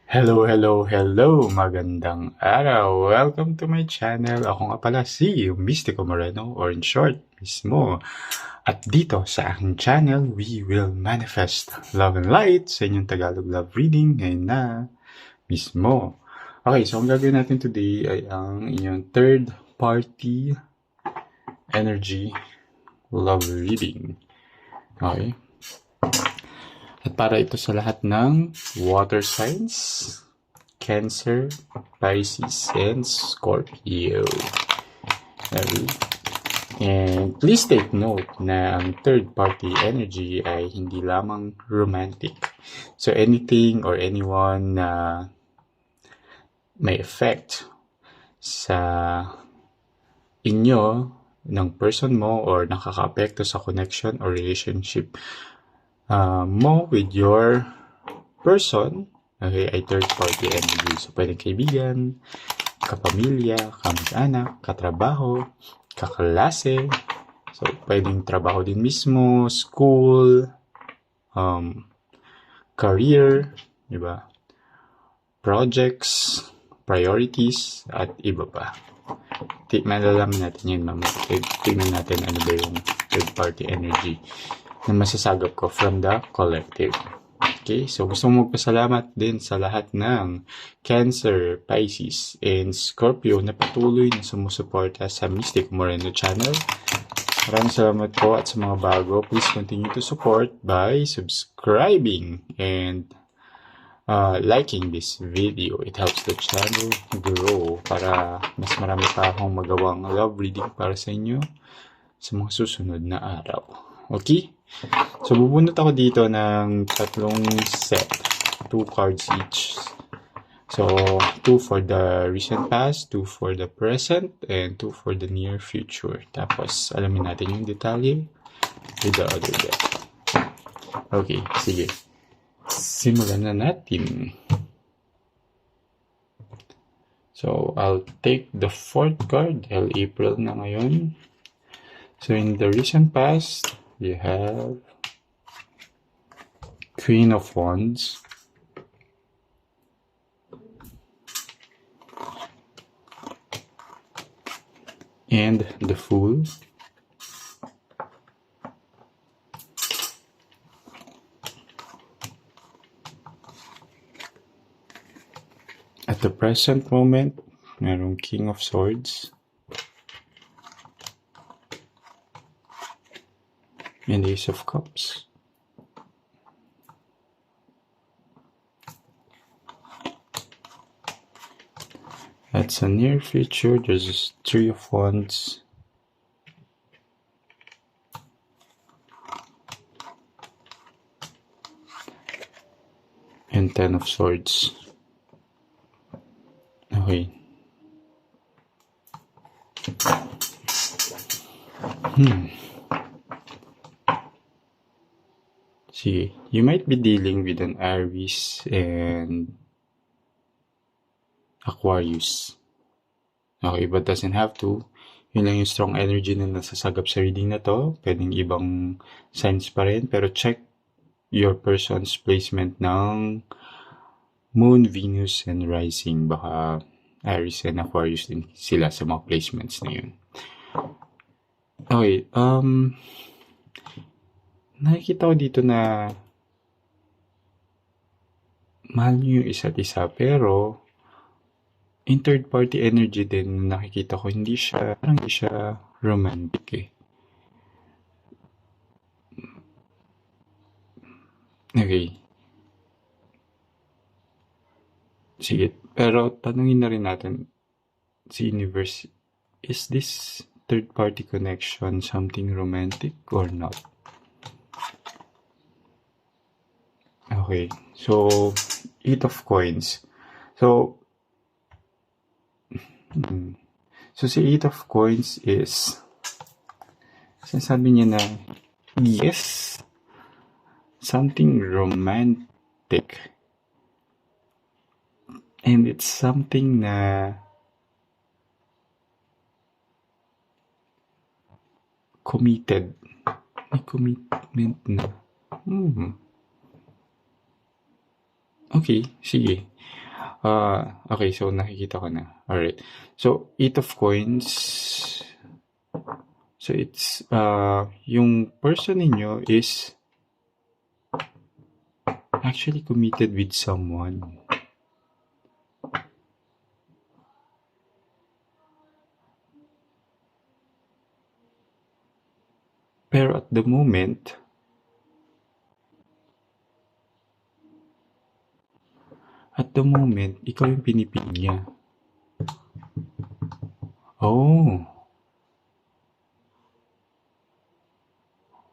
Hello, hello, hello! Magandang araw! Welcome to my channel. Ako nga pala si Mystico Moreno, or in short, Mismo. At dito sa aking channel, we will manifest love and light sa inyong Tagalog love reading ngayon na Mismo. Okay, so ang gagawin natin today ay ang inyong third party energy love reading. Okay? At para ito sa lahat ng water signs, Cancer, Pisces, and Scorpio. Okay. And please take note na ang third-party energy ay hindi lamang romantic. So anything or anyone na may effect sa inyo ng person mo or nakaka-apekto sa connection or relationship mo with your person, okay, ay third-party energy. So, pwedeng kaibigan, kapamilya, kamag-anak, katrabaho, kaklase. So, pwedeng trabaho din mismo, school, career, di ba? Projects, priorities, at iba pa. Malalaman natin yun, ma'am. Tingnan natin ano ba yung third-party energy na masasagap ko from the collective. Okay, so gusto mong magpasalamat din sa lahat ng Cancer, Pisces, and Scorpio na patuloy na sumusuporta sa Mystico Moreno channel. Maraming salamat po at sa mga bago, please continue to support by subscribing and liking this video. It helps the channel grow para mas marami pa akong magawang love reading para sa inyo sa mga susunod na araw. Okay? So, bubunot ako dito ng tatlong set. 2 cards each. So, 2 for the recent past, 2 for the present, and 2 for the near future. Tapos, alamin natin yung detalye with the other deck. Okay, sige. Simulan na natin. So, I'll take the 4th card dahil April na ngayon. So, in the recent past, you have Queen of Wands, and the Fool, at the present moment, merong King of Swords, and Ace of Cups. At sa near future, there's 3 of Wands, and 10 of Swords. Okay. Sige, you might be dealing with an Aries and Aquarius. Okay, but doesn't have to. Yun lang yung strong energy na nasasagap sa reading na to. Pwedeng ibang signs pa rin, pero check your person's placement ng Moon, Venus, and Rising. Baka Aries and Aquarius din sila sa mga placements na yun. Okay, nakikita ko dito na mahal nyo yung isa't isa, pero in third party energy din nakikita ko hindi siya romantic eh. Okay. Sige, pero tanungin na rin natin si Universe, is this third party connection something romantic or not? Okay, so 8 of coins. So si 8 of coins is sinasabi niya na yes, something romantic, and it's something na committed, may commitment na. Okay, sige. Okay, so nakikita ko na. Alright. So, 8 of coins. So, it's, yung person ninyo is actually committed with someone. Pero at the moment, ikaw yung pinipili niya. Oh.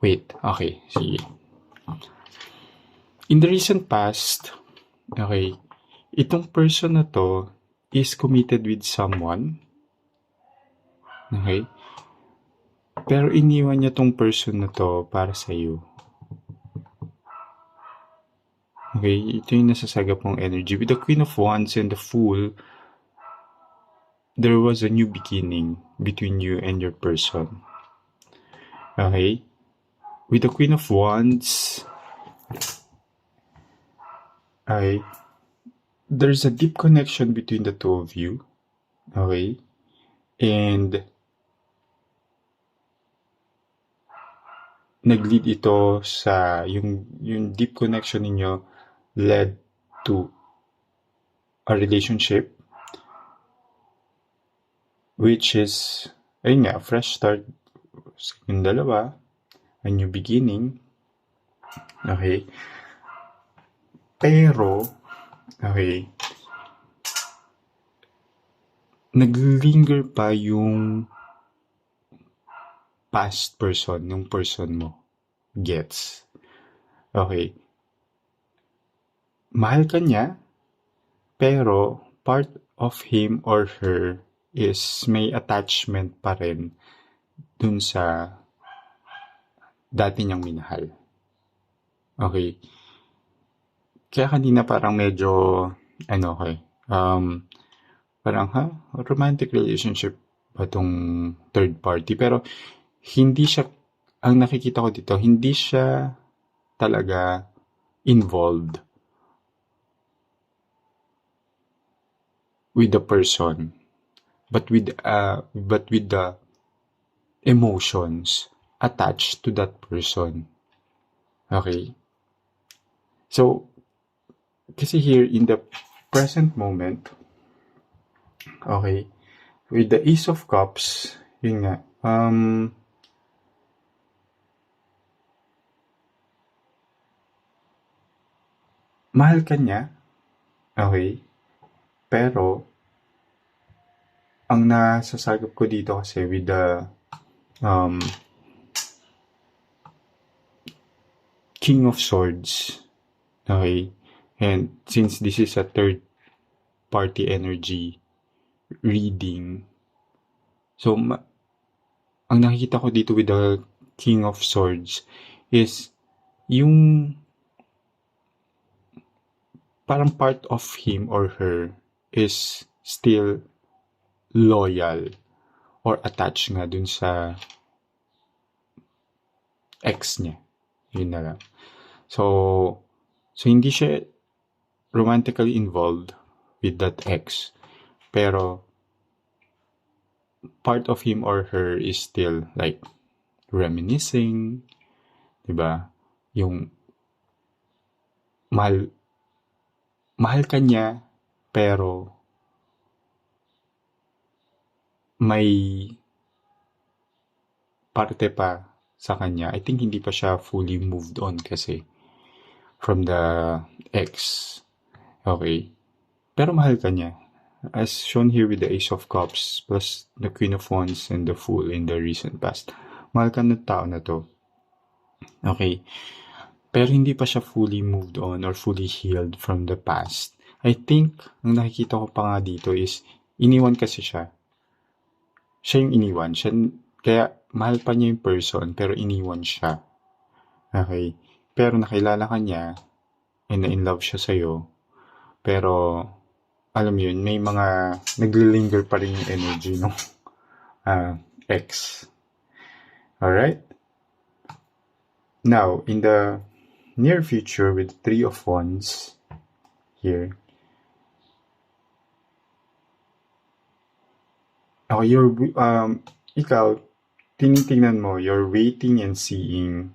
Wait, okay, sige. In the recent past, okay, itong person na to is committed with someone. Okay? Pero iniwan niya tong person na to para sa iyo. Okay, ito yung nasasagap mong energy. With the Queen of Wands and the Fool, there was a new beginning between you and your person. Okay? With the Queen of Wands, okay, there's a deep connection between the two of you. Okay? And nag-lead ito sa yung deep connection ninyo led to a relationship which is ayun nga, fresh start sa yung dalawa, a new beginning. Okay? Pero okay, naglinger pa yung past person, yung person mo. Gets? Okay. Mahal ka niya, pero part of him or her is may attachment pa rin dun sa dati niyang minahal. Okay. Kaya kanina parang medyo, okay, parang, romantic relationship ba tong third party? Pero hindi siya, ang nakikita ko dito, hindi siya talaga involved with the person, but with the emotions attached to that person. Okay? So, kasi here in the present moment, okay, with the Ace of Cups, yun nga, mahal ka niya, okay, pero ang nasasagap ko dito kasi with the King of Swords, okay, and since this is a third party energy reading, so ang nakikita ko dito with the King of Swords is yung parang part of him or her is still loyal or attached nga dun sa ex niya. Yun na lang. So hindi siya romantically involved with that ex. Pero part of him or her is still like reminiscing, 'di ba? Yung mahal ka niya, pero may parte pa sa kanya. I think hindi pa siya fully moved on kasi from the ex. Okay? Pero mahal ka niya. As shown here with the Ace of Cups plus the Queen of Wands and the Fool in the recent past. Mahal ka ng tao na to. Okay? Pero hindi pa siya fully moved on or fully healed from the past. I think, ang nakikita ko pa nga dito is, iniwan kasi siya. Siya yung iniwan. Kaya, mahal pa niya yung person, pero iniwan siya. Okay? Pero nakilala ka niya, and na-in love siya sa'yo. Pero, alam mo yun, may mga naglilinger pa rin yung energy ng ex. Alright? Now, in the near future with 3 of Wands, here. Oh, ikaw, tinitingnan mo, you're waiting and seeing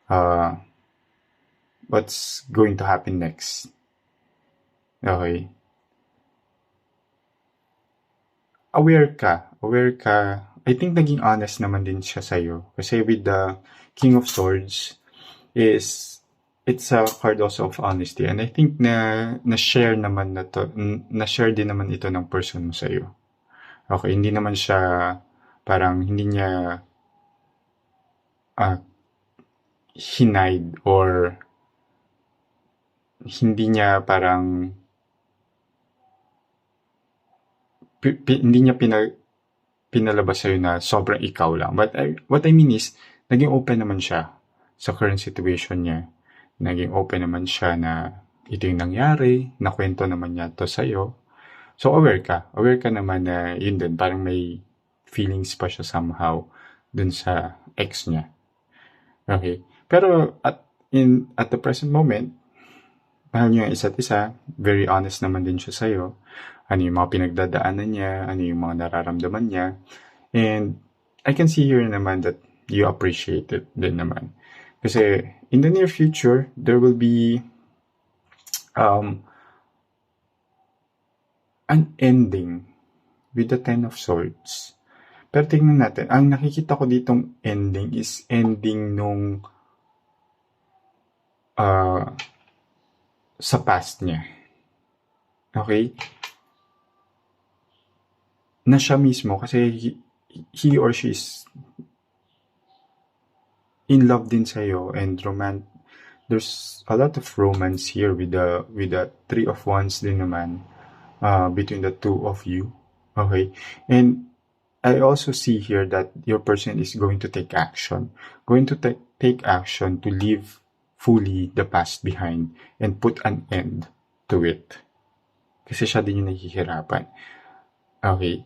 uh, what's going to happen next. Okay. Aware ka. I think naging honest naman din siya sa'yo. Kasi with the King of Swords, it's a card also of honesty. And I think na-share din naman ito ng person mo sa'yo. Okay, hindi naman siya, parang hindi niya hinide or hindi niya parang hindi niya pinalabas sa'yo na sobrang ikaw lang. But what I mean is, naging open naman siya sa current situation niya. Naging open naman siya na ito yung nangyari, nakwento naman niya to sa'yo. So, aware ka naman na yun din, parang may feelings pa siya somehow dun sa ex niya. Okay? Pero at the present moment, mahal niyo yung isa't isa, very honest naman din siya sa'yo. Ano yung mga pinagdadaanan niya, ano yung mga nararamdaman niya. And I can see here naman that you appreciate it din naman. Kasi in the near future, there will be an ending with the Ten of Swords. Pero tingnan natin, ang nakikita ko ditong ending is ending nung sa past niya. Okay? Na siya mismo kasi he or she is in love din sa'yo and there's a lot of romance here with the Three of Wands din naman between the two of you. Okay? And I also see here that your person is going to take action. Going to take action to leave fully the past behind and put an end to it. Kasi siya din yung nahihirapan. Okay?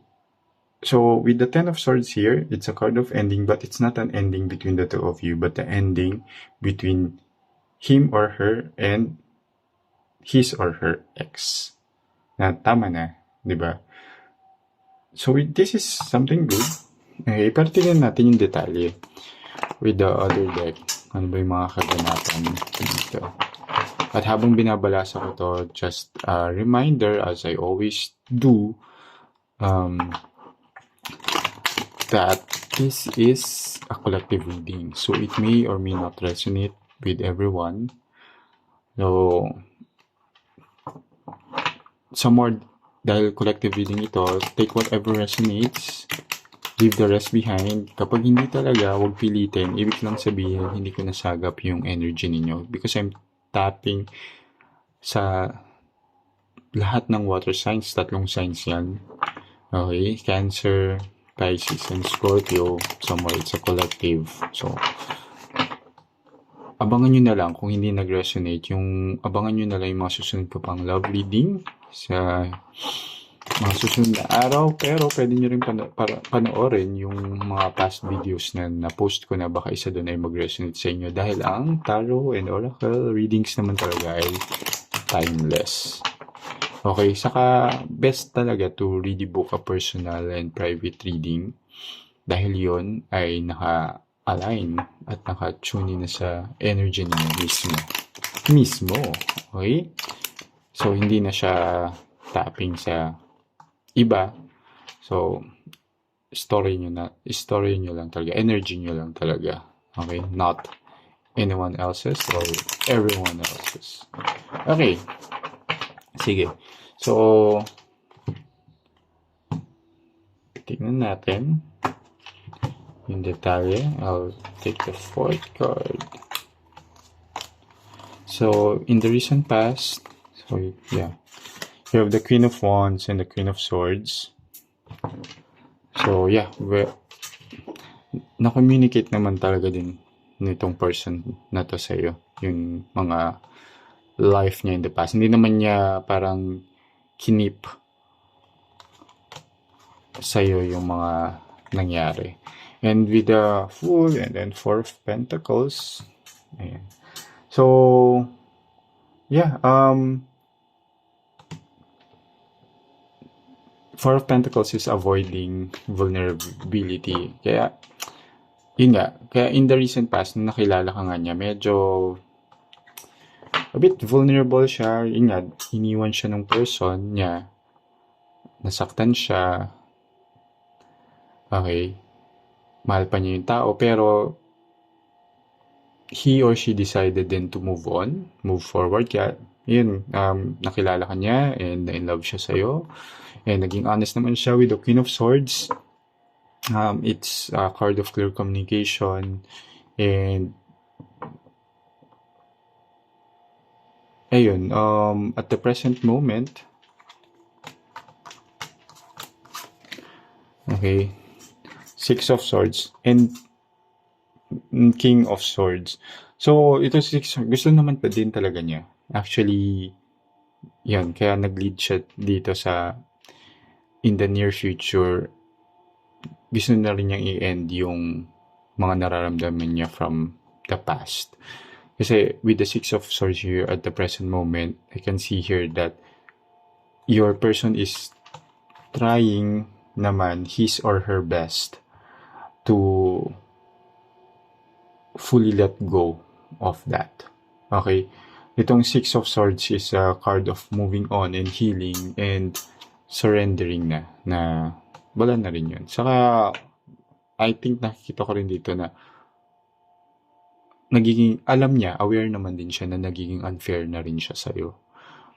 So, with the Ten of Swords here, it's a card of ending, but it's not an ending between the two of you, but the ending between him or her and his or her ex. Na tama na, di ba? So, this is something good. Okay, pero tingnan natin yung detalye with the other deck. Ano ba yung mga kaganapan dito? At habang binabalasa ko to, just a reminder, as I always do, that this is a collective reading. So, it may or may not resonate with everyone. So, some more, dahil collective reading ito, take whatever resonates, leave the rest behind. Kapag hindi talaga, huwag pilitin. Ibig lang sabihin, hindi ko nasagap yung energy ninyo. Because I'm tapping sa lahat ng water signs, 3 signs yan. Okay, Cancer, Pisces, and Scorpio. Somewhere it's a collective. So, abangan nyo na lang kung hindi nag-resonate. Abangan nyo na lang yung mga susunod ko pang love reading sa mga susunod na araw. Pero pwede nyo rin panoorin yung mga past videos na na-post ko na baka isa doon ay mag-resonate sa inyo. Dahil ang tarot and oracle readings naman talaga ay timeless. Okay, saka best talaga to really book a personal and private reading dahil yon ay naka-align at naka-tune na sa energy niyo mismo. Okay? So, hindi na siya tapping sa iba. So, story nyo lang talaga. Energy nyo lang talaga. Okay? Not anyone else's or everyone else's. Okay. Sige. So, tingnan natin yung detalye. I'll take the 4th card. So, in the recent past, so yeah, you have the Queen of Wands and the Queen of Swords. So, yeah, na-communicate naman talaga din nitong person na to sa'yo. Yung mga life niya in the past. Hindi naman niya parang kinip sa'yo yung mga nangyari. And with the Fool and then 4 of Pentacles. Ayan. So, yeah, Four of Pentacles is avoiding vulnerability. Kaya, yun nga. Kaya in the recent past, nung nakilala ka nga niya, medyo a bit vulnerable siya. Yun nga, iniwan siya ng person niya. Nasaktan siya. Okay. Mahal pa niya yung tao. Pero, he or she decided then to move on, move forward. Kaya, yun, nakilala ka niya and in love siya sa'yo. And naging honest naman siya with the Queen of Swords. It's a card of clear communication. And, ayun, at the present moment, okay, Six of Swords and King of Swords. So, ito gusto naman pa din talaga niya. Actually, yan, kaya nag-lead siya dito sa in the near future, gusto na rin niyang i-end yung mga nararamdaman niya from the past. Kasi with the Six of Swords here at the present moment, I can see here that your person is trying naman his or her best to fully let go of that. Okay? Itong Six of Swords is a card of moving on and healing and surrendering na wala na rin yun. Saka, I think nakikita ko rin dito na nagiging, alam niya, aware naman din siya na nagiging unfair na rin siya sa'yo.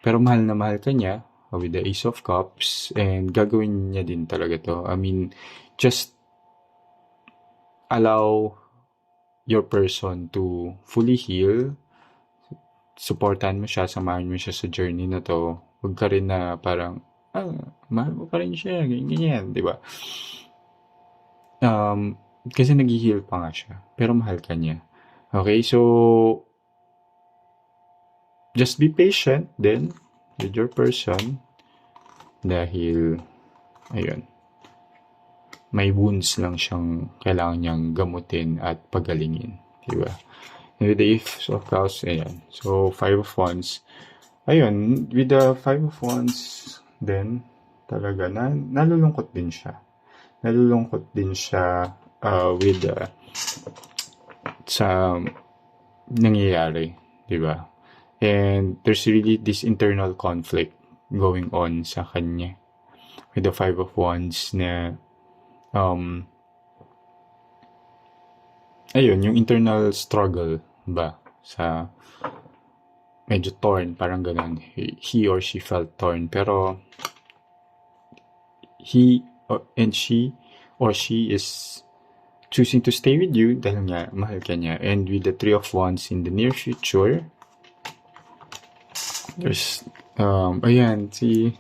Pero mahal na mahal ka niya with the Ace of Cups and gagawin niya din talaga to. I mean, just allow your person to fully heal. Supportan mo siya, samahan mo siya sa journey na to. Huwag ka rin na parang, mahal mo pa rin siya, ganyan, di ba? Kasi nag-heal pa nga siya, pero mahal ka niya. Okay, so, just be patient then with your person dahil, ayun, may wounds lang siyang kailangan niyang gamutin at pagalingin, di ba? And with the Ace of Cups, ayan. So, Five of Wands. Ayun, with the Five of Wands, then, talaga, nalulungkot din siya. Nalulungkot din siya with sa nangyayari, di ba? And there's really this internal conflict going on sa kanya. With the Five of Wands na, ayun, yung internal struggle ba sa medyo torn, parang ganun. He or she felt torn, pero he and she or she is choosing to stay with you dahil nga mahal ka niya. And with the Three of Wands in the near future, there's ayan,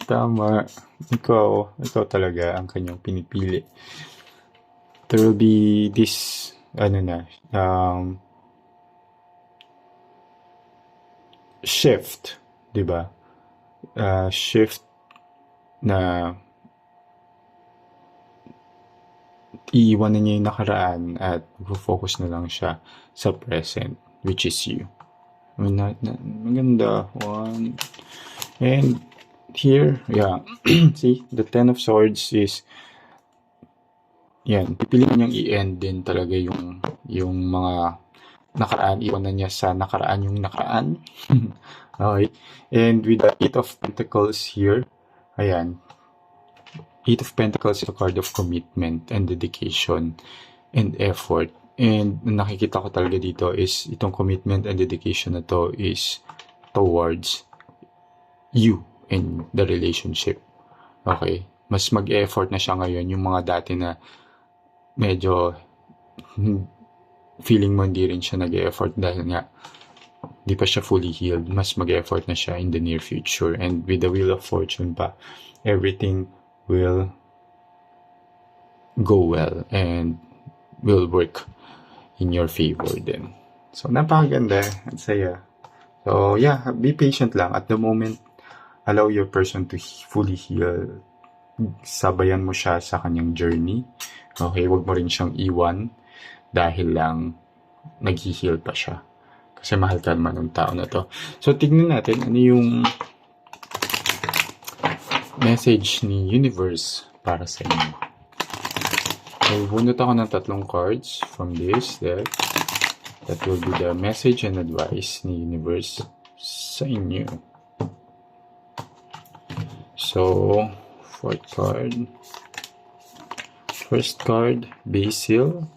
tama, ikaw talaga ang kanyang pinipili. There will be this shift, di ba? Shift na iiwanan niya yung nakaraan at focus na lang siya sa present, which is you. I mean, maganda. One. And here, yeah. See, the Ten of Swords is, yan, pipiliin niyang i-end din talaga yung mga nakaraan. Iwanan niya sa nakaraan yung nakaraan. Okay. And with the Eight of Pentacles here, ayan, Eight of Pentacles is a card of commitment and dedication and effort. And nakikita ko talaga dito is itong commitment and dedication na to is towards you and the relationship. Okay? Mas mag-effort na siya ngayon. Yung mga dati na medyo feeling mo hindi rin siya nag-effort dahil nga di pa siya fully healed. Mas mag-effort na siya in the near future. And with the Wheel of Fortune pa, everything will go well and will work in your favor din. So, napakaganda. At saya. So, yeah, be patient lang. At the moment, allow your person to fully heal. Sabayan mo siya sa kanyang journey. Okay, wag mo rin siyang iwan dahil lang nag-heal pa siya. Kasi mahal ka naman ng tao na to. So, tignan natin ano yung message ni universe para sa inyo. Magbubunot ako ng 3 cards from this deck. That will be the message and advice ni universe sa inyo. So, 4th card. First card, Basil.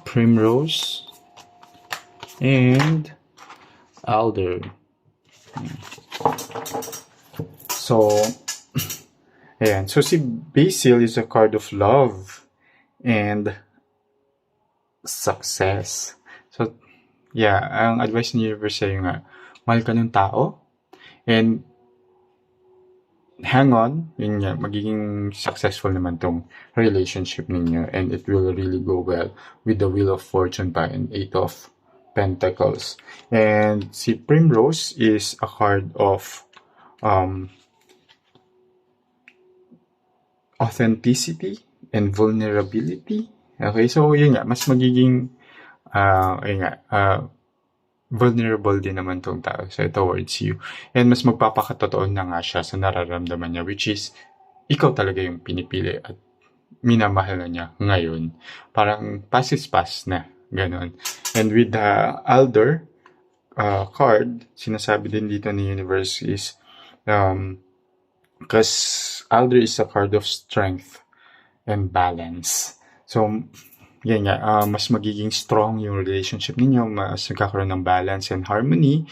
Primrose. And Alder. So, ayan. So, si Basil is a card of love and success. So, yeah, ang advice ni universe sa'yo nga, mahal ka ng tao and hang on, yun nga, magiging successful naman tong relationship ninyo and it will really go well with the Wheel of Fortune pa and 8 of Pentacles. And si Primrose is a card of authenticity and vulnerability. Okay, so yun nga, mas magiging vulnerable din naman tong tao towards you. And mas magpapakatotoo na nga siya sa nararamdaman niya, which is, ikaw talaga yung pinipili at minamahal na niya ngayon. Parang past is past na, ganon. And with the Alder card, sinasabi din dito ni universe is, because Alder is a card of strength and balance. So, yan nga, mas magiging strong yung relationship ninyo, mas nagkakaroon ng balance and harmony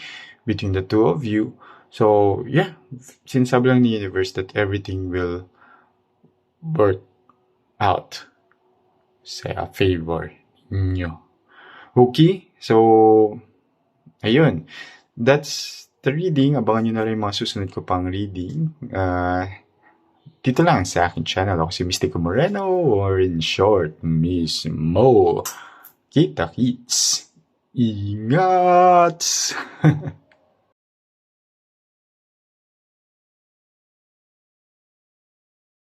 between the two of you. So, yeah, sinasabi lang ni universe that everything will work out sa favor ninyo. Okay, so, ayun. That's the reading. Abangan nyo na rin mga susunod ko pang reading. Dito lang sa aking channel. Ako si Mystico Moreno, or in short, Miss Mo. Kita-kits. Ingat!